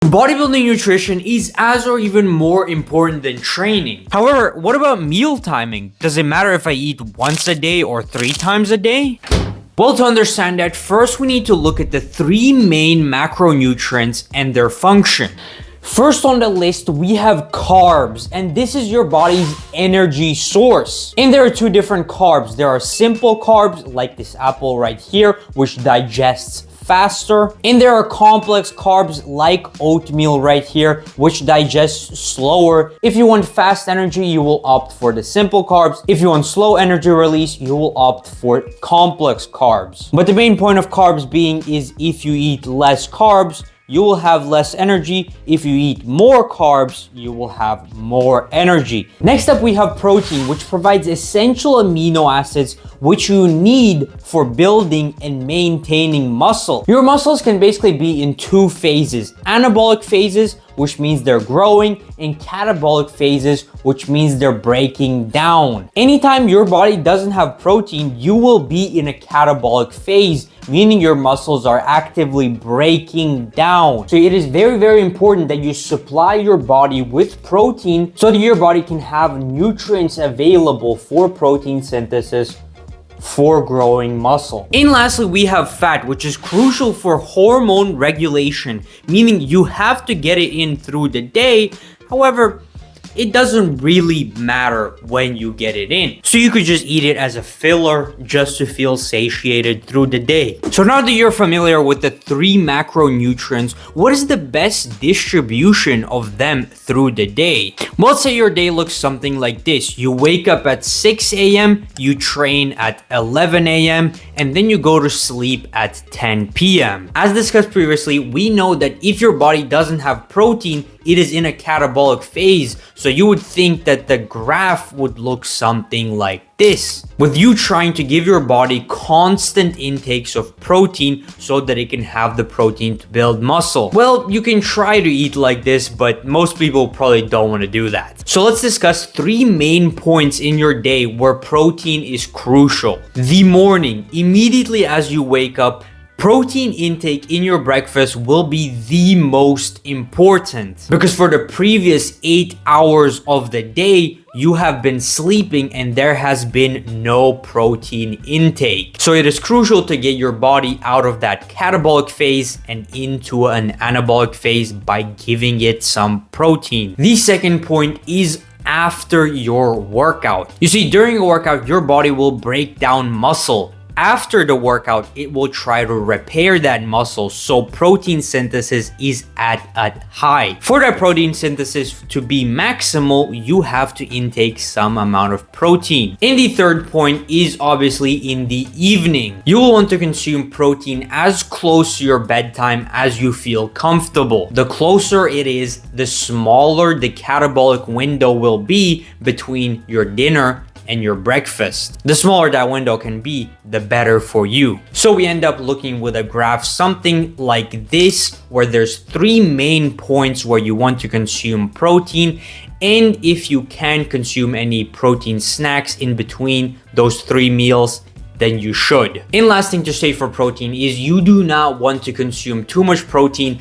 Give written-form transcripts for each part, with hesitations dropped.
Bodybuilding nutrition is as or even more important than training. However, what about meal timing? Does it matter if I eat once a day or 3 times a day? Well, to understand that, first we need to look at the 3 main macronutrients and their function. First on the list, we have carbs, and this is your body's energy source. And there are 2 different carbs. There are simple carbs, like this apple right here, which digests faster. And there are complex carbs like oatmeal right here, which digests slower. If you want fast energy, you will opt for the simple carbs. If you want slow energy release, you will opt for complex carbs. But the main point of carbs being is if you eat less carbs, you will have less energy. If you eat more carbs, you will have more energy. Next up, we have protein, which provides essential amino acids which you need for building and maintaining muscle. Your muscles can basically be in 2 phases: anabolic phases, which means they're growing, and catabolic phases, which means they're breaking down. Anytime your body doesn't have protein, you will be in a catabolic phase, meaning your muscles are actively breaking down. So it is very, very important that you supply your body with protein so that your body can have nutrients available for protein synthesis for growing muscle. And lastly, we have fat, which is crucial for hormone regulation, meaning you have to get it in through the day. However, it doesn't really matter when you get it in. So you could just eat it as a filler just to feel satiated through the day. So now that you're familiar with the 3 macronutrients, what is the best distribution of them through the day? Well, let's say your day looks something like this. You wake up at 6 a.m., you train at 11 a.m., and then you go to sleep at 10 p.m. As discussed previously, we know that if your body doesn't have protein, it is in a catabolic phase. So you would think that the graph would look something like this, with you trying to give your body constant intakes of protein so that it can have the protein to build muscle. Well, you can try to eat like this, but most people probably don't want to do that. So let's discuss 3 main points in your day where protein is crucial. The morning, immediately as you wake up, protein intake in your breakfast will be the most important, because for the previous 8 hours of the day, you have been sleeping and there has been no protein intake. So it is crucial to get your body out of that catabolic phase and into an anabolic phase by giving it some protein. The second point is after your workout. You see, during a workout, your body will break down muscle. After the workout, it will try to repair that muscle, so protein synthesis is at a high. For that protein synthesis to be maximal, you have to intake some amount of protein. And the third point is obviously in the evening. You will want to consume protein as close to your bedtime as you feel comfortable. The closer it is, the smaller the catabolic window will be between your dinner and your breakfast. The smaller that window can be, the better for you. So we end up looking with a graph something like this, where there's 3 main points where you want to consume protein, and if you can consume any protein snacks in between those 3 meals, then you should. And last thing to say for protein is you do not want to consume too much protein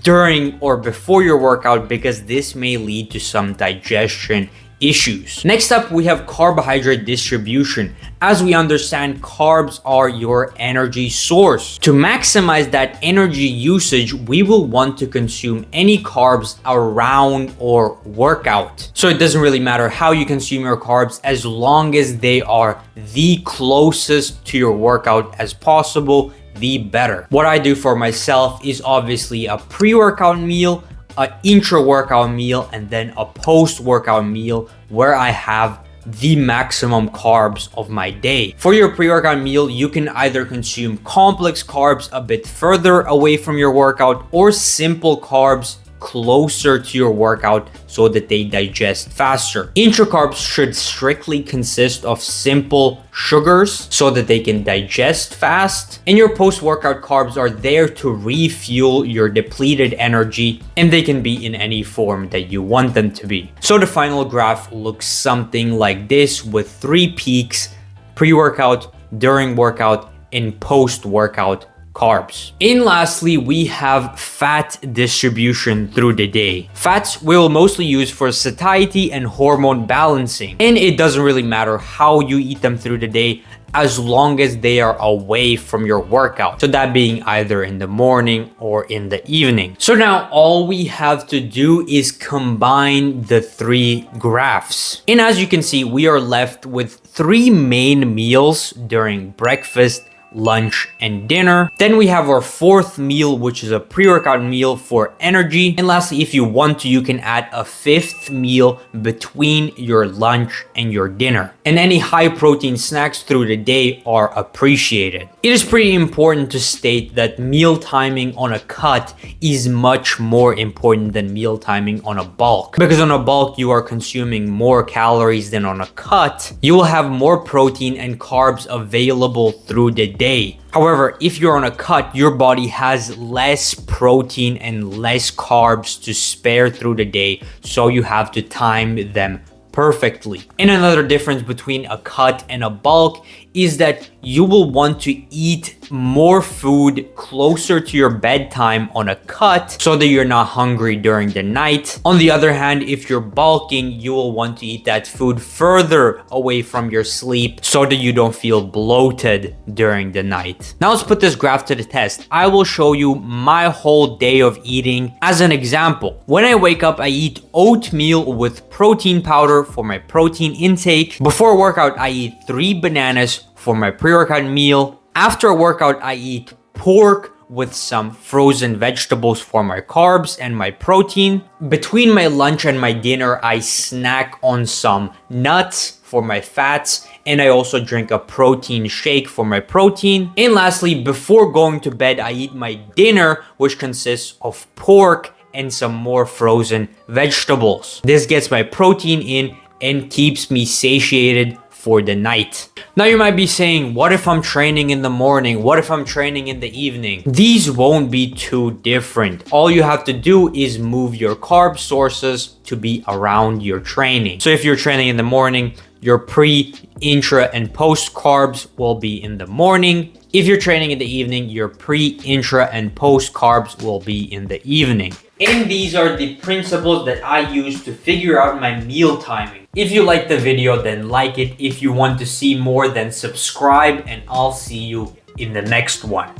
during or before your workout, because this may lead to some digestion issues. Next up, we have carbohydrate distribution. As we understand, carbs are your energy source. To maximize that energy usage, we will want to consume any carbs around or workout. So it doesn't really matter how you consume your carbs, as long as they are the closest to your workout as possible, the better. What I do for myself is obviously a pre-workout meal, an intra-workout meal, and then a post-workout meal where I have the maximum carbs of my day. For your pre-workout meal, you can either consume complex carbs a bit further away from your workout, or simple carbs closer to your workout so that they digest faster. Intracarbs should strictly consist of simple sugars so that they can digest fast. And your post-workout carbs are there to refuel your depleted energy, and they can be in any form that you want them to be. So the final graph looks something like this, with 3 peaks: pre-workout, during workout, and post-workout carbs. And lastly, we have fat distribution through the day. Fats we'll mostly use for satiety and hormone balancing. And it doesn't really matter how you eat them through the day as long as they are away from your workout. So that being either in the morning or in the evening. So now all we have to do is combine the three graphs. And as you can see, we are left with three main meals during breakfast, lunch, and dinner. Then we have our fourth meal, which is a pre-workout meal for energy. And lastly, if you want to, you can add a fifth meal between your lunch and your dinner. And any high protein snacks through the day are appreciated. It is pretty important to state that meal timing on a cut is much more important than meal timing on a bulk. Because on a bulk, you are consuming more calories than on a cut. You will have more protein and carbs available through the day. However, if you're on a cut, your body has less protein and less carbs to spare through the day, so you have to time them perfectly. And another difference between a cut and a bulk is that you will want to eat more food closer to your bedtime on a cut so that you're not hungry during the night. On the other hand, if you're bulking, you will want to eat that food further away from your sleep so that you don't feel bloated during the night. Now let's put this graph to the test. I will show you my whole day of eating as an example. When I wake up, I eat oatmeal with protein powder for my protein intake. Before workout, I eat 3 bananas for my pre-workout meal. After a workout, I eat pork with some frozen vegetables for my carbs and my protein. Between my lunch and my dinner, I snack on some nuts for my fats, and I also drink a protein shake for my protein. And lastly, before going to bed, I eat my dinner, which consists of pork and some more frozen vegetables. This gets my protein in and keeps me satiated for the night. Now you might be saying, what if I'm training in the morning? What if I'm training in the evening? These won't be too different. All you have to do is move your carb sources to be around your training. So if you're training in the morning, your pre, intra, and post carbs will be in the morning. If you're training in the evening, your pre, intra, and post carbs will be in the evening. And these are the principles that I use to figure out my meal timing. If you like the video, then like it. If you want to see more, then subscribe, and I'll see you in the next one.